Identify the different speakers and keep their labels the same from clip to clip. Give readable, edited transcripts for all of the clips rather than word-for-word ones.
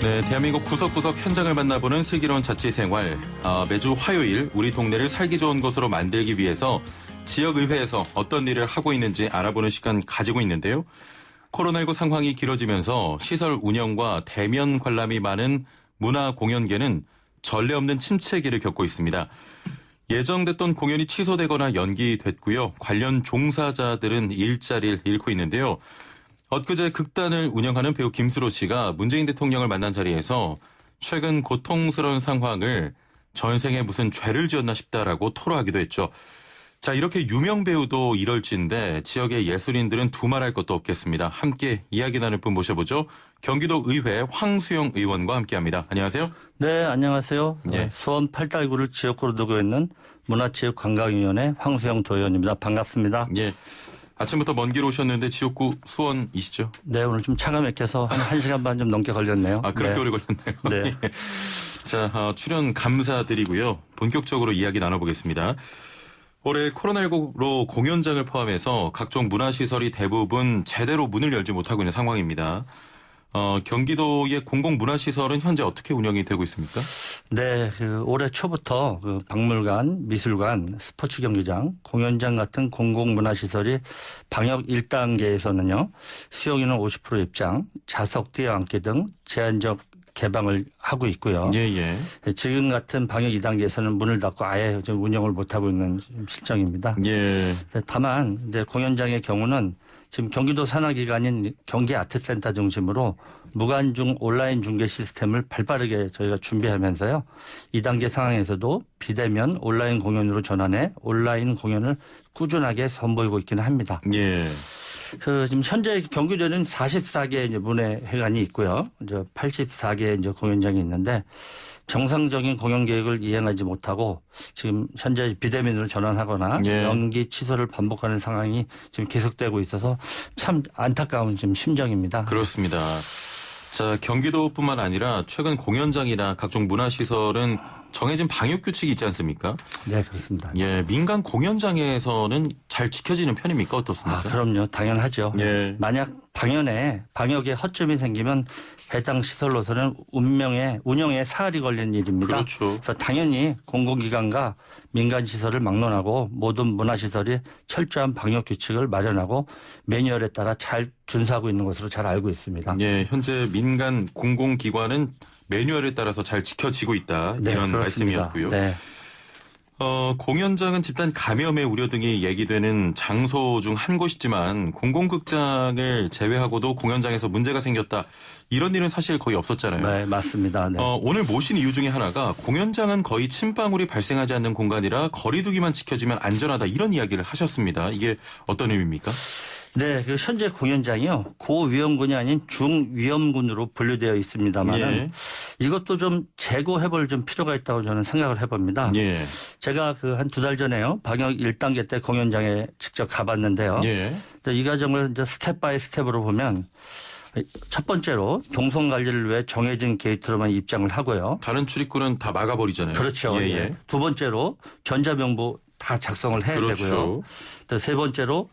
Speaker 1: 네, 대한민국 구석구석 현장을 만나보는 슬기로운 자치생활. 매주 화요일 우리 동네를 살기 좋은 곳으로 만들기 위해서 지역의회에서 어떤 일을 하고 있는지 알아보는 시간 가지고 있는데요. 코로나19 상황이 길어지면서 시설 운영과 대면 관람이 많은 문화공연계는 전례 없는 침체기를 겪고 있습니다. 예정됐던 공연이 취소되거나 연기됐고요. 관련 종사자들은 일자리를 잃고 있는데요. 엊그제 극단을 운영하는 배우 김수로 씨가 문재인 대통령을 만난 자리에서 최근 고통스러운 상황을 전생에 무슨 죄를 지었나 싶다라고 토로하기도 했죠. 자, 이렇게 유명 배우도 이럴지인데 지역의 예술인들은 두말할 것도 없겠습니다. 함께 이야기 나눌 분 모셔보죠. 경기도 의회 황수영 의원과 함께합니다. 안녕하세요.
Speaker 2: 네, 안녕하세요.
Speaker 1: 예.
Speaker 2: 수원 팔달구를 지역구로 두고 있는 문화체육관광위원회 황수영 도의원입니다. 반갑습니다.
Speaker 1: 예. 아침부터 먼 길 오셨는데 지역구 수원이시죠?
Speaker 2: 네, 오늘 좀 차가 막혀서 한 1시간 반 좀 넘게 걸렸네요.
Speaker 1: 아, 그렇게
Speaker 2: 네.
Speaker 1: 오래 걸렸네요.
Speaker 2: 네.
Speaker 1: 예. 자, 출연 감사드리고요. 본격적으로 이야기 나눠보겠습니다. 올해 코로나19로 공연장을 포함해서 각종 문화시설이 대부분 제대로 문을 열지 못하고 있는 상황입니다. 경기도의 공공문화시설은 현재 어떻게 운영이 되고 있습니까?
Speaker 2: 네, 올해 초부터 박물관, 미술관, 스포츠 경기장, 공연장 같은 공공문화시설이 방역 1단계에서는요. 수용인원 50% 입장, 좌석 뛰어앉기 등 제한적 개방을 하고 있고요.
Speaker 1: 예.
Speaker 2: 지금 같은 방역 2단계에서는 문을 닫고 아예 좀 운영을 못하고 있는 실정입니다.
Speaker 1: 예.
Speaker 2: 다만 이제 공연장의 경우는 지금 경기도 산하기관인 경기아트센터 중심으로 무관중 온라인 중계 시스템을 발빠르게 저희가 준비하면서요. 2단계 상황에서도 비대면 온라인 공연으로 전환해 온라인 공연을 꾸준하게 선보이고 있기는 합니다.
Speaker 1: 예.
Speaker 2: 지금 현재 경기도에는 44개 이제 문화회관이 있고요. 이제 84개 이제 공연장이 있는데 정상적인 공연 계획을 이행하지 못하고 지금 현재 비대면으로 전환하거나
Speaker 1: 예.
Speaker 2: 연기 취소를 반복하는 상황이 지금 계속되고 있어서 참 안타까운 지금 심정입니다.
Speaker 1: 그렇습니다. 자, 경기도뿐만 아니라 최근 공연장이나 각종 문화시설은 정해진 방역 규칙이 있지 않습니까?
Speaker 2: 네, 그렇습니다.
Speaker 1: 예, 민간 공연장에서는 잘 지켜지는 편입니까? 어떻습니까?
Speaker 2: 그럼요. 당연하죠.
Speaker 1: 예.
Speaker 2: 만약 방역에 허점이 생기면 해당 시설로서는 운영에 사활이 걸리는 일입니다.
Speaker 1: 그렇죠.
Speaker 2: 그래서 당연히 공공기관과 민간시설을 막론하고 모든 문화시설이 철저한 방역 규칙을 마련하고 매뉴얼에 따라 잘 준수하고 있는 것으로 잘 알고 있습니다.
Speaker 1: 예, 현재 민간 공공기관은 매뉴얼에 따라서 잘 지켜지고 있다.
Speaker 2: 네,
Speaker 1: 이런
Speaker 2: 그렇습니다.
Speaker 1: 말씀이었고요.
Speaker 2: 네.
Speaker 1: 공연장은 집단 감염의 우려 등이 얘기되는 장소 중 한 곳이지만 공공극장을 제외하고도 공연장에서 문제가 생겼다. 이런 일은 사실 거의 없었잖아요.
Speaker 2: 네, 맞습니다. 네.
Speaker 1: 오늘 모신 이유 중에 하나가 공연장은 거의 침방울이 발생하지 않는 공간이라 거리두기만 지켜지면 안전하다. 이런 이야기를 하셨습니다. 이게 어떤 의미입니까?
Speaker 2: 네, 현재 공연장이요. 고위험군이 아닌 중위험군으로 분류되어 있습니다만
Speaker 1: 예.
Speaker 2: 이것도 좀 재고해볼 좀 필요가 있다고 저는 생각을 해봅니다.
Speaker 1: 예.
Speaker 2: 제가 한 2달 전에요. 방역 1단계 때 공연장에 직접 가봤는데요.
Speaker 1: 예.
Speaker 2: 이 과정을 이제 스텝 바이 스텝으로 보면 첫 번째로 동선 관리를 위해 정해진 게이트로만 입장을 하고요.
Speaker 1: 다른 출입구는 다 막아버리잖아요.
Speaker 2: 그렇죠.
Speaker 1: 예.
Speaker 2: 예. 두 번째로 전자명부 다 작성을 해야
Speaker 1: 그렇죠.
Speaker 2: 되고요. 또 세 번째로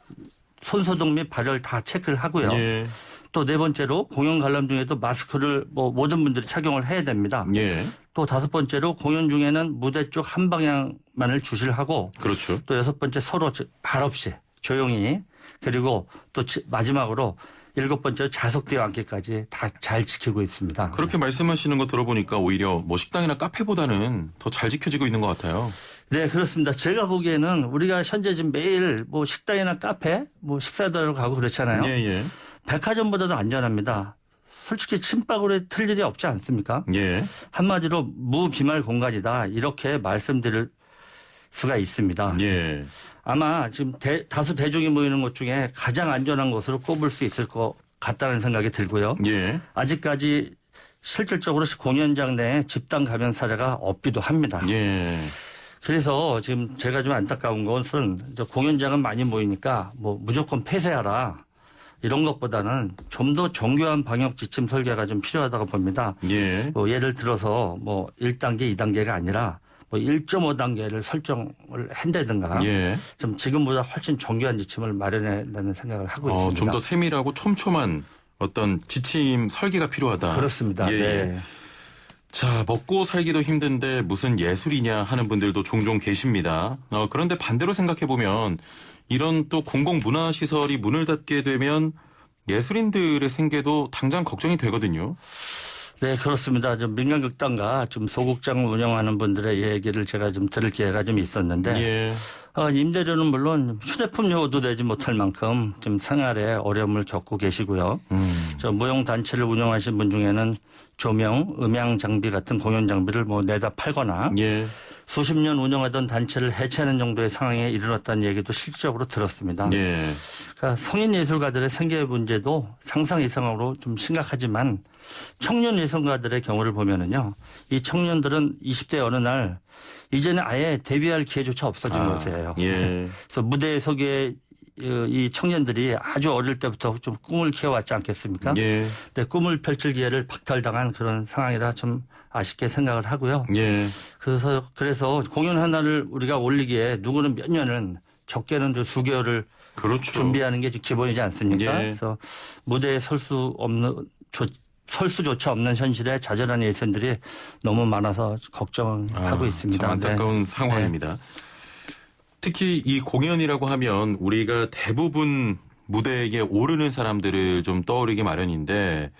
Speaker 2: 손소독 및 발열 다 체크를 하고요.
Speaker 1: 예.
Speaker 2: 또 네 번째로 공연 관람 중에도 마스크를 모든 분들이 착용을 해야 됩니다.
Speaker 1: 예.
Speaker 2: 또 다섯 번째로 공연 중에는 무대 쪽 한 방향만을 주시를 하고
Speaker 1: 그렇죠.
Speaker 2: 또 여섯 번째 서로 말 없이 조용히 그리고 또 마지막으로 일곱 번째로 좌석 뛰어앉기까지 다 잘 지키고 있습니다.
Speaker 1: 그렇게 말씀하시는 거 들어보니까 오히려 식당이나 카페보다는 더 잘 지켜지고 있는 것 같아요.
Speaker 2: 네, 그렇습니다. 제가 보기에는 우리가 현재 지금 매일 식당이나 카페, 식사도 하러 가고 그렇잖아요.
Speaker 1: 예.
Speaker 2: 백화점보다도 안전합니다. 솔직히 침방울에 틀 일이 없지 않습니까?
Speaker 1: 예.
Speaker 2: 한마디로 무비말 공간이다. 이렇게 말씀드릴 수가 있습니다.
Speaker 1: 예.
Speaker 2: 아마 지금 다수 대중이 모이는 곳 중에 가장 안전한 곳으로 꼽을 수 있을 것 같다는 생각이 들고요.
Speaker 1: 예.
Speaker 2: 아직까지 실질적으로 공연장 내에 집단 감염 사례가 없기도 합니다.
Speaker 1: 예.
Speaker 2: 그래서 지금 제가 좀 안타까운 것은 공연장은 많이 모이니까 무조건 폐쇄하라. 이런 것보다는 좀 더 정교한 방역 지침 설계가 좀 필요하다고 봅니다.
Speaker 1: 예.
Speaker 2: 예를 들어서 1단계, 2단계가 아니라 1.5단계를 설정을 한다든가
Speaker 1: 예.
Speaker 2: 좀 지금보다 훨씬 정교한 지침을 마련해야 된다는 생각을 하고 있습니다.
Speaker 1: 좀 더 세밀하고 촘촘한 어떤 지침 설계가 필요하다.
Speaker 2: 그렇습니다.
Speaker 1: 예, 예.
Speaker 2: 네.
Speaker 1: 자, 먹고 살기도 힘든데 무슨 예술이냐 하는 분들도 종종 계십니다. 그런데 반대로 생각해보면 이런 또 공공문화시설이 문을 닫게 되면 예술인들의 생계도 당장 걱정이 되거든요.
Speaker 2: 네, 그렇습니다. 좀 민간극단과 좀 소극장을 운영하는 분들의 얘기를 제가 좀 들을 기회가 좀 있었는데,
Speaker 1: 예.
Speaker 2: 임대료는 물론 휴대폰료도 내지 못할 만큼 좀 생활에 어려움을 겪고 계시고요. 저 무용단체를 운영하신 분 중에는 조명, 음향 장비 같은 공연 장비를 뭐 내다 팔거나
Speaker 1: 예.
Speaker 2: 수십 년 운영하던 단체를 해체하는 정도의 상황에 이르렀다는 얘기도 실질적으로 들었습니다.
Speaker 1: 예.
Speaker 2: 그러니까 성인 예술가들의 생계 문제도 상상 이상으로 좀 심각하지만 청년 예술가들의 경우를 보면은요, 이 청년들은 20대 어느 날 이제는 아예 데뷔할 기회조차 없어진 것이에요.
Speaker 1: 예.
Speaker 2: 그래서 무대에 서기에 이 청년들이 아주 어릴 때부터 좀 꿈을 키워왔지 않겠습니까?
Speaker 1: 예.
Speaker 2: 근데 꿈을 펼칠 기회를 박탈당한 그런 상황이라 좀 아쉽게 생각을 하고요.
Speaker 1: 예.
Speaker 2: 그래서 공연 하나를 우리가 올리기에 누구는 몇 년은 적게는 좀 수개월을
Speaker 1: 그렇죠.
Speaker 2: 준비하는 게 기본이지 않습니까?
Speaker 1: 예.
Speaker 2: 그래서 무대에 설 수조차 없는 현실에 좌절하는 예술인들이 너무 많아서 걱정하고 있습니다.
Speaker 1: 참 안타까운
Speaker 2: 네.
Speaker 1: 상황입니다. 특히 이 공연이라고 하면 우리가 대부분 무대에 오르는 사람들을 좀 떠오르기 마련인데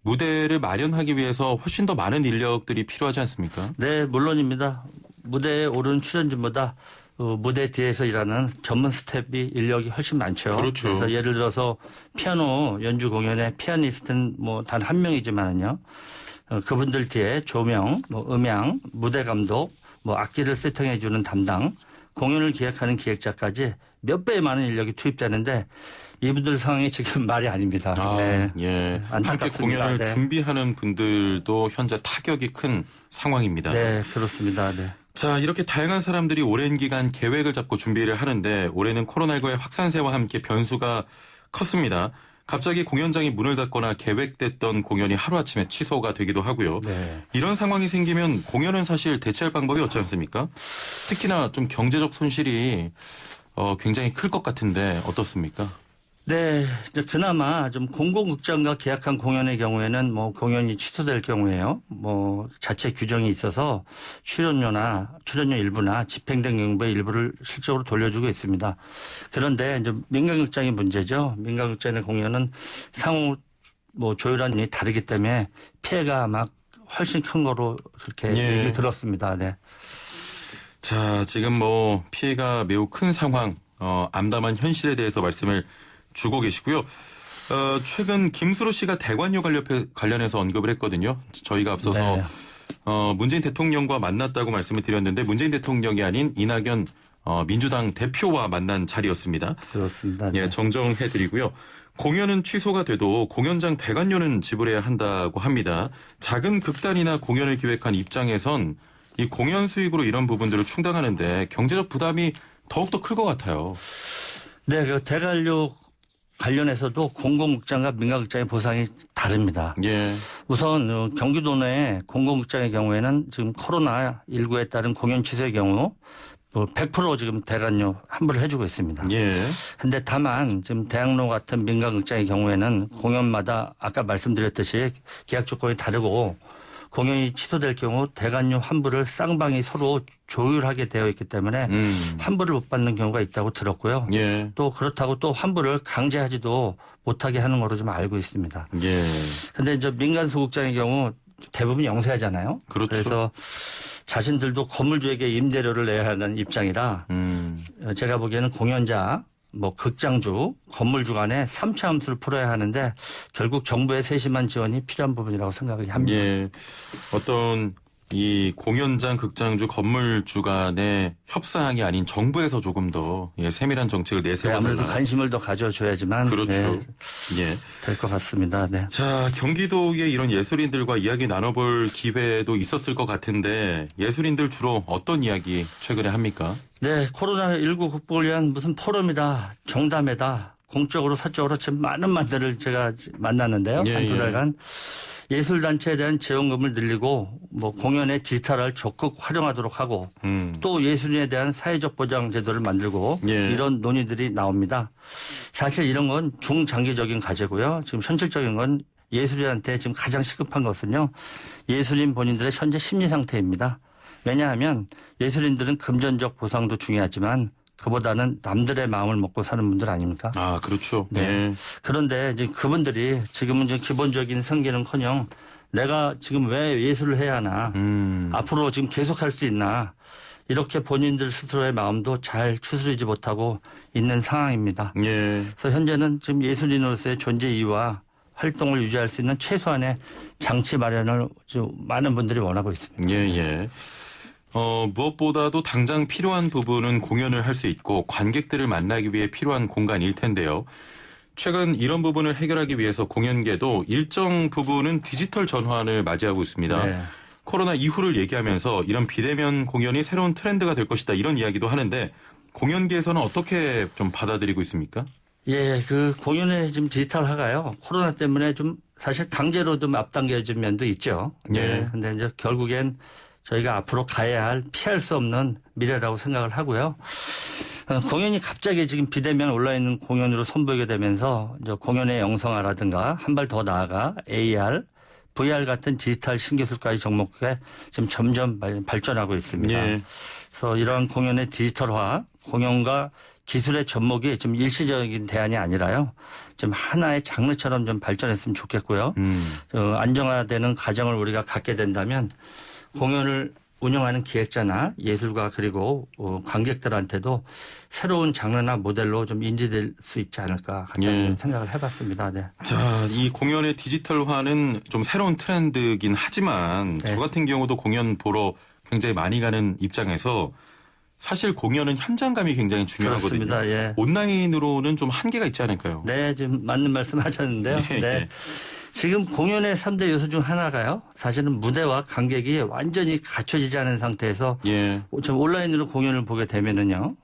Speaker 1: 무대를 마련하기 위해서 훨씬 더 많은 인력들이 필요하지 않습니까?
Speaker 2: 네, 물론입니다. 무대에 오른 출연진보다 무대 뒤에서 일하는 전문 스텝이 인력이 훨씬 많죠.
Speaker 1: 그렇죠.
Speaker 2: 그래서 예를 들어서 피아노 연주 공연에 피아니스트는 뭐 단 한 명이지만은요. 그분들 뒤에 조명, 뭐 음향, 무대 감독, 뭐 악기를 세팅해 주는 담당, 공연을 기획하는 기획자까지 몇 배의 많은 인력이 투입되는데 이분들 상황이 지금 말이 아닙니다. 네.
Speaker 1: 예. 함께
Speaker 2: 안타깝습니다.
Speaker 1: 공연을
Speaker 2: 네.
Speaker 1: 준비하는 분들도 현재 타격이 큰 상황입니다.
Speaker 2: 네, 그렇습니다. 네.
Speaker 1: 자, 이렇게 다양한 사람들이 오랜 기간 계획을 잡고 준비를 하는데 올해는 코로나19의 확산세와 함께 변수가 컸습니다. 갑자기 공연장이 문을 닫거나 계획됐던 공연이 하루아침에 취소가 되기도 하고요.
Speaker 2: 네.
Speaker 1: 이런 상황이 생기면 공연은 사실 대체할 방법이 없지 않습니까? 특히나 좀 경제적 손실이 굉장히 클 것 같은데 어떻습니까?
Speaker 2: 네, 이제 그나마 좀 공공극장과 계약한 공연의 경우에는 뭐 공연이 취소될 경우에요. 뭐 자체 규정이 있어서 출연료 일부나 집행된 경비의 일부를 실적으로 돌려주고 있습니다. 그런데 이제 민간극장이 문제죠. 민간극장의 공연은 상호 뭐 조율안이 다르기 때문에 피해가 막 훨씬 큰 거로 그렇게
Speaker 1: 예.
Speaker 2: 얘기 들었습니다. 네.
Speaker 1: 자, 지금 뭐 피해가 매우 큰 상황, 암담한 현실에 대해서 말씀을 주고 계시고요. 최근 김수로 씨가 대관료 관련해서 언급을 했거든요. 저희가 앞서서
Speaker 2: 네.
Speaker 1: 문재인 대통령과 만났다고 말씀을 드렸는데 문재인 대통령이 아닌 이낙연 민주당 대표와 만난 자리였습니다.
Speaker 2: 그렇습니다. 네.
Speaker 1: 예, 정정해드리고요. 공연은 취소가 돼도 공연장 대관료는 지불해야 한다고 합니다. 작은 극단이나 공연을 기획한 입장에선 이 공연 수익으로 이런 부분들을 충당하는데 경제적 부담이 더욱더 클 것 같아요.
Speaker 2: 네, 그 대관료 관련해서도 공공극장과 민간극장의 보상이 다릅니다.
Speaker 1: 예.
Speaker 2: 우선 경기도 내 공공극장의 경우에는 지금 코로나19에 따른 공연 취소의 경우 100% 지금 대관료 환불을 해주고 있습니다.
Speaker 1: 예.
Speaker 2: 근데 다만 지금 대학로 같은 민간극장의 경우에는 공연마다 아까 말씀드렸듯이 계약 조건이 다르고 공연이 취소될 경우 대관료 환불을 쌍방이 서로 조율하게 되어 있기 때문에 환불을 못 받는 경우가 있다고 들었고요.
Speaker 1: 예.
Speaker 2: 또 그렇다고 또 환불을 강제하지도 못하게 하는 거로 좀 알고 있습니다.
Speaker 1: 예.
Speaker 2: 근데 이제 민간 소극장의 경우 대부분 영세하잖아요.
Speaker 1: 그렇죠.
Speaker 2: 그래서 자신들도 건물주에게 임대료를 내야 하는 입장이라 제가 보기에는 공연자, 뭐 극장주, 건물주 간에 3차 함수를 풀어야 하는데 결국 정부의 세심한 지원이 필요한 부분이라고 생각을 합니다.
Speaker 1: 예. 어떤 이 공연장, 극장주, 건물주 간의 협상이 아닌 정부에서 조금 더 세밀한 정책을
Speaker 2: 네,
Speaker 1: 내세워달라.
Speaker 2: 아무래도 관심을 더 가져줘야지만
Speaker 1: 그렇죠. 예.
Speaker 2: 될 것 같습니다. 네.
Speaker 1: 자, 경기도의 이런 예술인들과 이야기 나눠볼 기회도 있었을 것 같은데 예술인들 주로 어떤 이야기 최근에 합니까?
Speaker 2: 네, 코로나19 극복을 위한 무슨 포럼이다, 정담회다, 공적으로 사적으로 지금 많은 분들을 제가 만났는데요.
Speaker 1: 예,
Speaker 2: 한두
Speaker 1: 예.
Speaker 2: 달간. 예술단체에 대한 지원금을 늘리고 뭐 공연의 디지털을 적극 활용하도록 하고 또 예술인에 대한 사회적 보장 제도를 만들고
Speaker 1: 예.
Speaker 2: 이런 논의들이 나옵니다. 사실 이런 건 중장기적인 과제고요. 지금 현실적인 건 예술인한테 지금 가장 시급한 것은요. 예술인 본인들의 현재 심리 상태입니다. 왜냐하면 예술인들은 금전적 보상도 중요하지만 그보다는 남들의 마음을 먹고 사는 분들 아닙니까?
Speaker 1: 아, 그렇죠.
Speaker 2: 네.
Speaker 1: 네.
Speaker 2: 그런데 이제 그분들이 지금은 이제 기본적인 생계는커녕 내가 지금 왜 예술을 해야 하나, 앞으로 지금 계속할 수 있나 이렇게 본인들 스스로의 마음도 잘 추스르지 못하고 있는 상황입니다.
Speaker 1: 예.
Speaker 2: 그래서 현재는 지금 예술인으로서의 존재 이유와 활동을 유지할 수 있는 최소한의 장치 마련을 좀 많은 분들이 원하고 있습니다.
Speaker 1: 예, 예. 무엇보다도 당장 필요한 부분은 공연을 할 수 있고 관객들을 만나기 위해 필요한 공간일 텐데요. 최근 이런 부분을 해결하기 위해서 공연계도 일정 부분은 디지털 전환을 맞이하고 있습니다.
Speaker 2: 네.
Speaker 1: 코로나 이후를 얘기하면서 이런 비대면 공연이 새로운 트렌드가 될 것이다 이런 이야기도 하는데 공연계에서는 어떻게 좀 받아들이고 있습니까?
Speaker 2: 예, 그 공연의 지금 디지털화가요. 코로나 때문에 좀 사실 강제로 좀 앞당겨진 면도 있죠.
Speaker 1: 예.
Speaker 2: 근데 이제 결국엔 저희가 앞으로 가야 할 피할 수 없는 미래라고 생각을 하고요. 공연이 갑자기 지금 비대면 온라인 공연으로 선보이게 되면서 이제 공연의 영상화라든가 한 발 더 나아가 AR, VR 같은 디지털 신기술까지 접목해 지금 점점 발전하고 있습니다.
Speaker 1: 예.
Speaker 2: 그래서 이러한 공연의 디지털화, 공연과 기술의 접목이 좀 일시적인 대안이 아니라요. 좀 하나의 장르처럼 좀 발전했으면 좋겠고요. 안정화되는 과정을 우리가 갖게 된다면 공연을 운영하는 기획자나 예술가 그리고 관객들한테도 새로운 장르나 모델로 좀 인지될 수 있지 않을까 같다는
Speaker 1: 예.
Speaker 2: 생각을 해봤습니다. 네.
Speaker 1: 자, 이 공연의 디지털화는 좀 새로운 트렌드긴 하지만
Speaker 2: 네.
Speaker 1: 저 같은 경우도 공연 보러 굉장히 많이 가는 입장에서 사실 공연은 현장감이 굉장히 중요하거든요.
Speaker 2: 그렇습니다. 예.
Speaker 1: 온라인으로는 좀 한계가 있지 않을까요?
Speaker 2: 네, 지금 맞는 말씀 하셨는데요.
Speaker 1: 예,
Speaker 2: 네.
Speaker 1: 예.
Speaker 2: 지금 공연의 3대 요소 중 하나가요. 사실은 무대와 관객이 완전히 갖춰지지 않은 상태에서
Speaker 1: 예.
Speaker 2: 좀 온라인으로 공연을 보게 되면은요.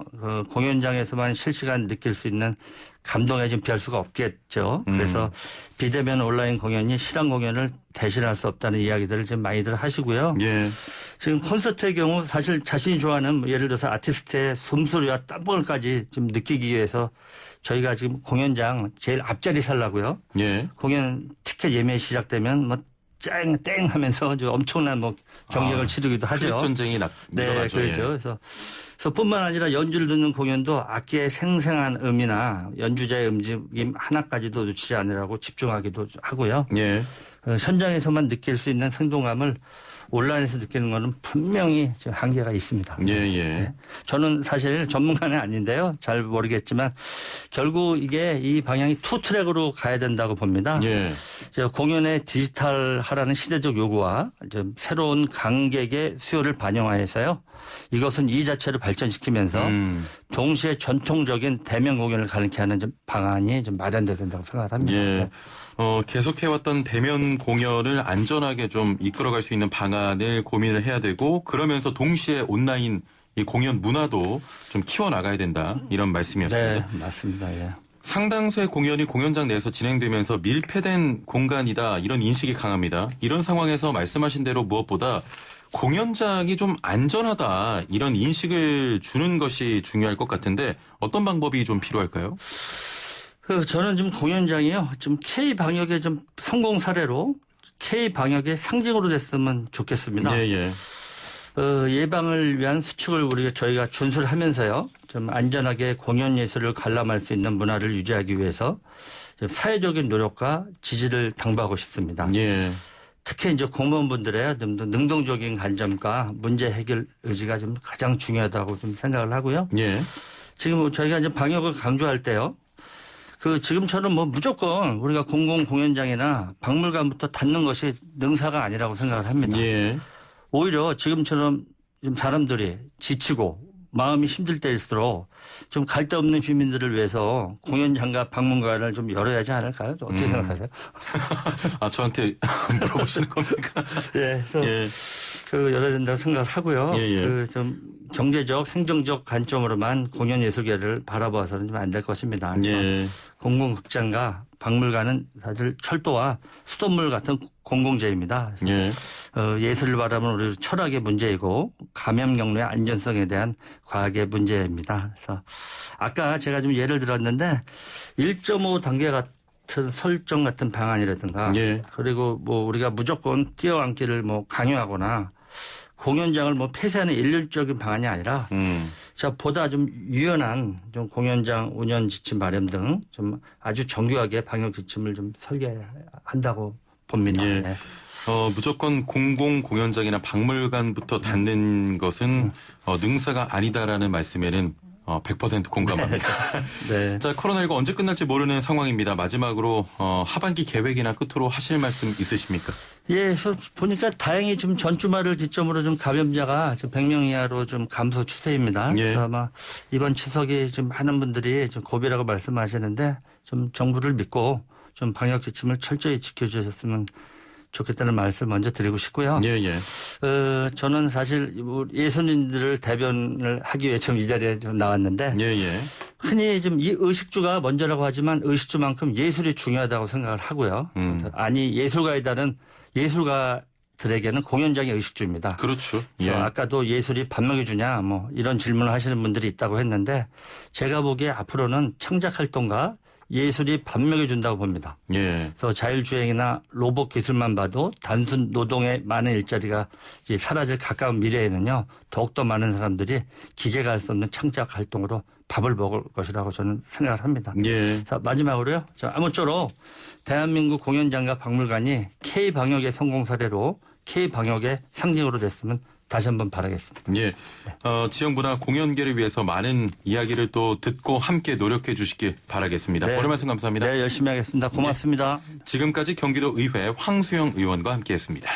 Speaker 2: 공연장에서만 실시간 느낄 수 있는 감동에 좀 비할 수가 없겠죠. 그래서 비대면 온라인 공연이 실황 공연을 대신할 수 없다는 이야기들을 지금 많이들 하시고요.
Speaker 1: 예.
Speaker 2: 지금 콘서트의 경우 사실 자신이 좋아하는 예를 들어서 아티스트의 숨소리와 땀방울까지 좀 느끼기 위해서 저희가 지금 공연장 제일 앞자리 살라고요.
Speaker 1: 예.
Speaker 2: 공연 티켓 예매 시작되면 뭐 땡 하면서 엄청난 뭐 경쟁을 치르기도 하죠.
Speaker 1: 클릭 전쟁이
Speaker 2: 네,
Speaker 1: 일어나죠.
Speaker 2: 그렇죠.
Speaker 1: 예.
Speaker 2: 그래서 뿐만 아니라 연주를 듣는 공연도 악기의 생생한 음이나 연주자의 움직임 하나까지도 놓치지 않으라고 집중하기도 하고요.
Speaker 1: 예.
Speaker 2: 현장에서만 느낄 수 있는 생동감을 온라인에서 느끼는 거는 분명히 좀 한계가 있습니다.
Speaker 1: 예, 예.
Speaker 2: 네. 저는 사실 전문가는 아닌데요. 잘 모르겠지만 결국 이게 이 방향이 투 트랙으로 가야 된다고 봅니다.
Speaker 1: 예.
Speaker 2: 공연의 디지털화라는 시대적 요구와 새로운 관객의 수요를 반영하여서요. 이것은 이 자체를 발전시키면서 동시에 전통적인 대면 공연을 가능케 하는 좀 방안이 좀 마련돼야 된다고 생각을 합니다.
Speaker 1: 예. 계속해왔던 대면 공연을 안전하게 좀 이끌어갈 수 있는 방안을 고민을 해야 되고 그러면서 동시에 온라인 이 공연 문화도 좀 키워나가야 된다 이런 말씀이었습니다.
Speaker 2: 네, 맞습니다. 예.
Speaker 1: 상당수의 공연이 공연장 내에서 진행되면서 밀폐된 공간이다 이런 인식이 강합니다. 이런 상황에서 말씀하신 대로 무엇보다 공연장이 좀 안전하다 이런 인식을 주는 것이 중요할 것 같은데 어떤 방법이 좀 필요할까요?
Speaker 2: 저는 좀 공연장이요. 좀 K 방역의 좀 성공 사례로 K 방역의 상징으로 됐으면 좋겠습니다.
Speaker 1: 예, 예.
Speaker 2: 예방을 위한 수칙을 저희가 준수를 하면서요. 좀 안전하게 공연 예술을 관람할 수 있는 문화를 유지하기 위해서 좀 사회적인 노력과 지지를 당부하고 싶습니다.
Speaker 1: 예.
Speaker 2: 특히 이제 공무원분들의 좀 더 능동적인 관점과 문제 해결 의지가 좀 가장 중요하다고 좀 생각을 하고요.
Speaker 1: 예.
Speaker 2: 지금 저희가 이제 방역을 강조할 때요. 지금처럼 뭐 무조건 우리가 공공 공연장이나 박물관부터 닫는 것이 능사가 아니라고 생각을 합니다.
Speaker 1: 예.
Speaker 2: 오히려 지금처럼 좀 사람들이 지치고 마음이 힘들 때일수록 좀 갈 데 없는 주민들을 위해서 공연장과 박물관을 좀 열어야 하지 않을까요? 어떻게 생각하세요?
Speaker 1: 아, 저한테 물어보시는 겁니까?
Speaker 2: 예, 그래서
Speaker 1: 예.
Speaker 2: 열어야 된다고 생각을 하고요.
Speaker 1: 예, 예.
Speaker 2: 좀 경제적, 행정적 관점으로만 공연 예술계를 바라봐서는 좀 안 될 것입니다.
Speaker 1: 예.
Speaker 2: 공공극장과 박물관은 사실 철도와 수돗물 같은 공공재입니다.
Speaker 1: 예.
Speaker 2: 예술을 바라보는 우리 철학의 문제이고 감염 경로의 안전성에 대한 과학의 문제입니다. 그래서 아까 제가 좀 예를 들었는데 1.5 단계 같은 설정 같은 방안이라든가
Speaker 1: 예.
Speaker 2: 그리고 뭐 우리가 무조건 뛰어앉기를 뭐 강요하거나 공연장을 뭐 폐쇄하는 일률적인 방안이 아니라 자 보다 좀 유연한 좀 공연장 운영 지침 마련 등 좀 아주 정교하게 방역 지침을 좀 설계한다고 봅니다.
Speaker 1: 예.
Speaker 2: 네.
Speaker 1: 무조건 공공 공연장이나 박물관부터 닫는 것은 능사가 아니다라는 말씀에는 100% 공감합니다.
Speaker 2: 네.
Speaker 1: 자, 코로나19 언제 끝날지 모르는 상황입니다. 마지막으로 하반기 계획이나 끝으로 하실 말씀 있으십니까?
Speaker 2: 예, 그래서 보니까 다행히 지금 전주말을 기점으로 좀 감염자가 좀 100명 이하로 좀 감소 추세입니다.
Speaker 1: 예.
Speaker 2: 그래서 아마 이번 추석이 좀 많은 분들이 좀 고비라고 말씀하시는데 좀 정부를 믿고 좀 방역 지침을 철저히 지켜주셨으면 좋겠다는 말씀을 먼저 드리고 싶고요.
Speaker 1: 예, 예.
Speaker 2: 저는 사실 예술인들을 대변을 하기 위해 좀 이 자리에 좀 나왔는데
Speaker 1: 예, 예.
Speaker 2: 흔히 좀 이 의식주가 먼저라고 하지만 의식주만큼 예술이 중요하다고 생각을 하고요. 아니 예술가이다는 예술가들에게는 공연장이 의식주입니다.
Speaker 1: 그렇죠.
Speaker 2: 그래서
Speaker 1: 예.
Speaker 2: 아까도 예술이 밥 먹여주냐 뭐 이런 질문을 하시는 분들이 있다고 했는데 제가 보기에 앞으로는 창작 활동가 예술이 밥 먹여준다고 봅니다.
Speaker 1: 예.
Speaker 2: 그래서 자율주행이나 로봇 기술만 봐도 단순 노동의 많은 일자리가 이제 사라질 가까운 미래에는요 더욱더 많은 사람들이 기계가 할 수 없는 창작 활동으로 밥을 먹을 것이라고 저는 생각을 합니다.
Speaker 1: 예.
Speaker 2: 자, 마지막으로요. 아무쪼록 대한민국 공연장과 박물관이 K-방역의 성공 사례로 K-방역의 상징으로 됐으면 다시 한번 바라겠습니다.
Speaker 1: 예. 지역문화 공연계를 위해서 많은 이야기를 또 듣고 함께 노력해 주시길 바라겠습니다.
Speaker 2: 네.
Speaker 1: 오늘 말씀 감사합니다.
Speaker 2: 네, 열심히 하겠습니다. 고맙습니다.
Speaker 1: 지금까지 경기도 의회 황수영 의원과 함께했습니다.